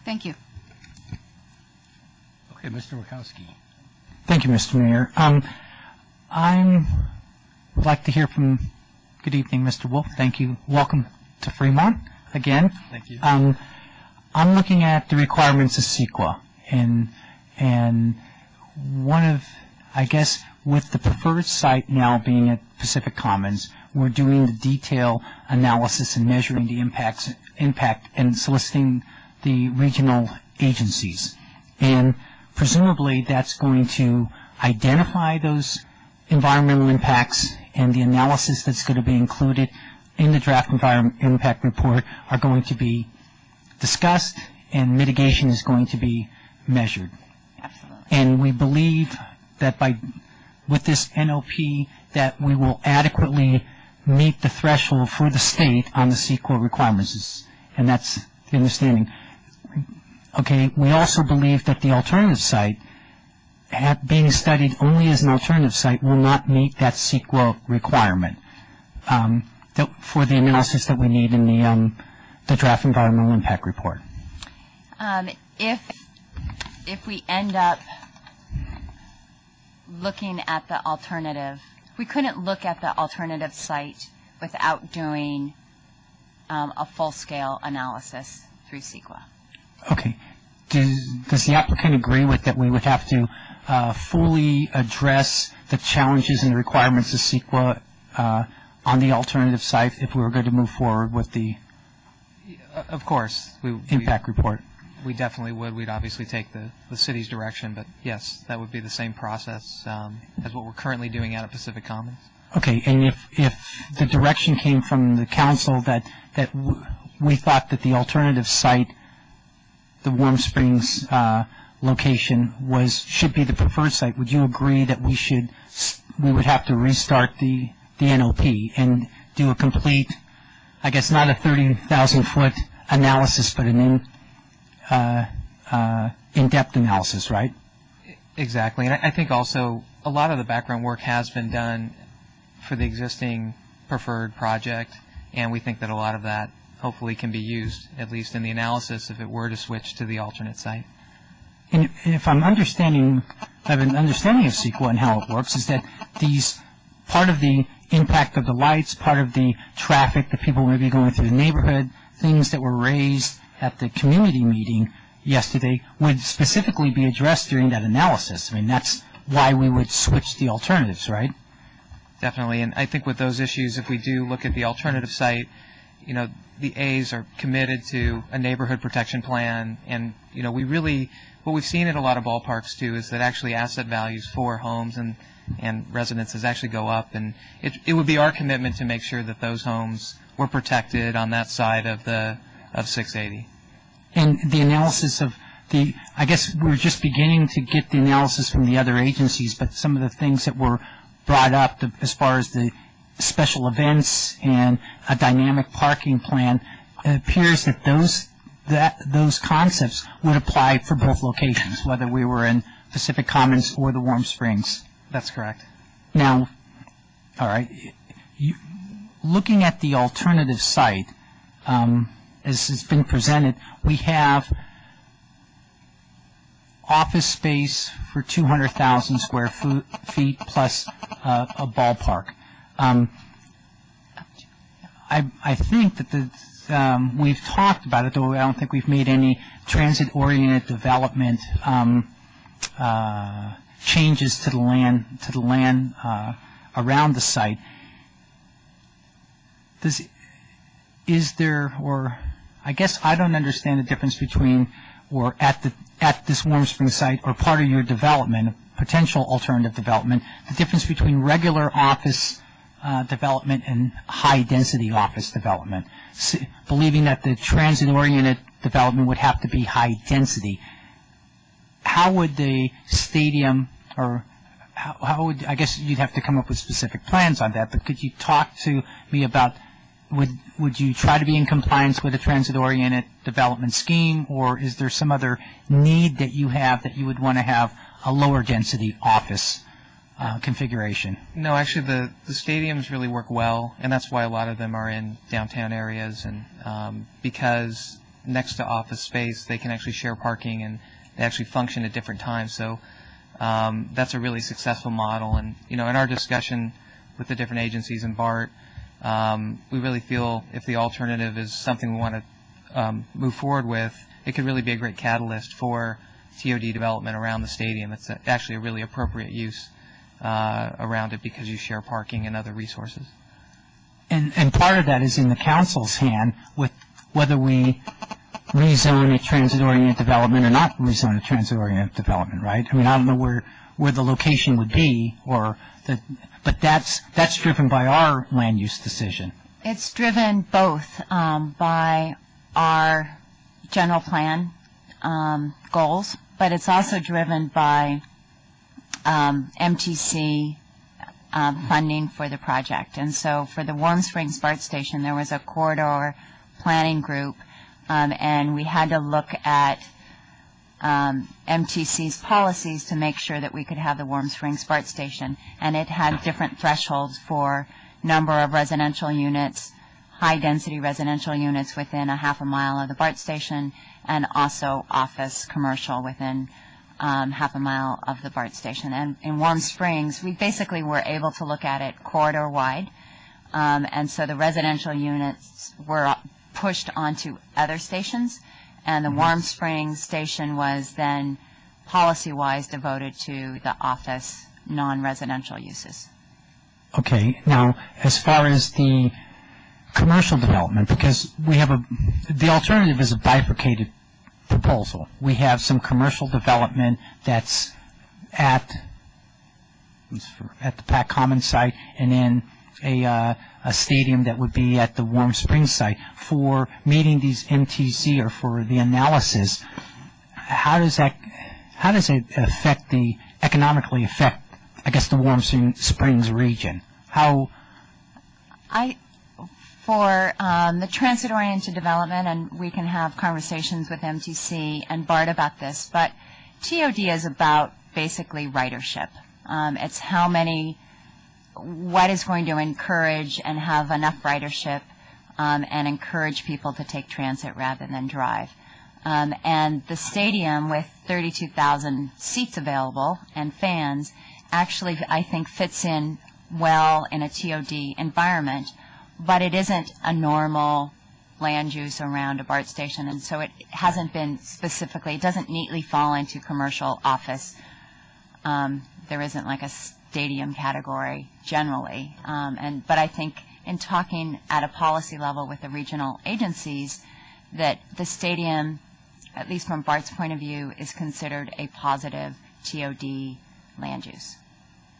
Thank you. Okay, Mr. Wachowski. Thank you, Mr. Mayor. I would like to hear from, good evening, Mr. Wolf. Thank you. Welcome to Fremont again. Thank you. I'm looking at the requirements of CEQA, and one of, I guess, with the preferred site now being at Pacific Commons, we're doing the detail analysis and measuring the impact and soliciting the regional agencies. And presumably that's going to identify those environmental impacts, and the analysis that's going to be included in the draft environment impact report are going to be discussed, and mitigation is going to be measured. Absolutely. And we believe that with this NOP that we will adequately meet the threshold for the state on the CEQA requirements, and that's the understanding. Okay, we also believe that the alternative site, being studied only as an alternative site, will not meet that CEQA requirement for the analysis that we need in the draft environmental impact report. If we end up looking at the alternative, we couldn't look at the alternative site without doing a full-scale analysis through CEQA. Okay. Does the applicant agree with that we would have to fully address the challenges and the requirements of CEQA on the alternative site if we were going to move forward with the Of course. impact report? We definitely would. We'd obviously take the city's direction, but yes, that would be the same process as what we're currently doing out at Pacific Commons. Okay, and if the direction came from the council that we thought that the alternative site, the Warm Springs location, should be the preferred site, would you agree that we would have to restart the NOP and do a complete, I guess not a 30,000-foot analysis, but an in-depth analysis, right? Exactly, and I think also a lot of the background work has been done for the existing preferred project, and we think that a lot of that hopefully can be used, at least in the analysis, if it were to switch to the alternate site. And if I'm understanding, I have an understanding of CEQA and how it works, is that part of the impact of the lights, part of the traffic that people may be going through the neighborhood, things that were raised at the community meeting yesterday would specifically be addressed during that analysis. I mean, that's why we would switch the alternatives, right? Definitely, and I think with those issues, if we do look at the alternative site, the A's are committed to a neighborhood protection plan, and what we've seen at a lot of ballparks too is that actually asset values for homes and residences actually go up, and it would be our commitment to make sure that those homes were protected on that side of 680. And the analysis of I guess we're just beginning to get the analysis from the other agencies, but some of the things that were brought up as far as the special events and a dynamic parking plan, it appears that those concepts would apply for both locations, whether we were in Pacific Commons or the Warm Springs. That's correct. Now, all right, looking at the alternative site, as it's been presented, we have office space for 200,000 square feet plus a ballpark. I think that we've talked about it, though I don't think we've made any transit-oriented development changes to the land around the site. I guess I don't understand the difference between, or at this Warm Springs site, or part of your development, potential alternative development, the difference between regular office development and high-density office development, believing that the transit-oriented development would have to be high-density. How would the stadium, or how would, I guess you'd have to come up with specific plans on that, but could you talk to me about, would you try to be in compliance with a transit-oriented development scheme, or is there some other need that you have that you would want to have a lower-density office configuration? No, actually, the stadiums really work well, and that's why a lot of them are in downtown areas, and because next to office space. They can actually share parking, and they actually function at different times. So that's a really successful model. And in our discussion with the different agencies and BART, we really feel if the alternative is something we want to move forward with, it could really be a great catalyst for TOD development around the stadium. It's actually a really appropriate use around it because you share parking and other resources. And part of that is in the council's hand with whether we rezone a transit-oriented development or not rezone a transit-oriented development, right? I mean, I don't know where the location would be, but that's driven by our land use decision. It's driven both by our general plan goals, but it's also driven by MTC funding for the project. And so for the Warm Springs BART station, there was a corridor planning group, and we had to look at MTC's policies to make sure that we could have the Warm Springs BART station. And it had different thresholds for number of residential units, high-density residential units within a half a mile of the BART station, and also office commercial within half a mile of the BART station. And in Warm Springs, we basically were able to look at it corridor-wide, and so the residential units were pushed onto other stations, and the Warm Springs station was then policy-wise devoted to the office non-residential uses. Okay. Now, as far as the commercial development, because we have the alternative is a bifurcated proposal. We have some commercial development that's at the Pack Commons site, and then a stadium that would be at the Warm Springs site. For meeting these MTC or for the analysis, how does it economically affect, I guess, the Warm Springs region? For the transit-oriented development, and we can have conversations with MTC and BART about this, but TOD is about basically ridership. It's what is going to encourage and have enough ridership and encourage people to take transit rather than drive. And the stadium, with 32,000 seats available and fans, actually, I think, fits in well in a TOD environment, but it isn't a normal land use around a BART station, and so it hasn't been specifically, it doesn't neatly fall into commercial office. There isn't like a stadium category generally, but I think in talking at a policy level with the regional agencies, that the stadium, at least from BART's point of view, is considered a positive TOD land use.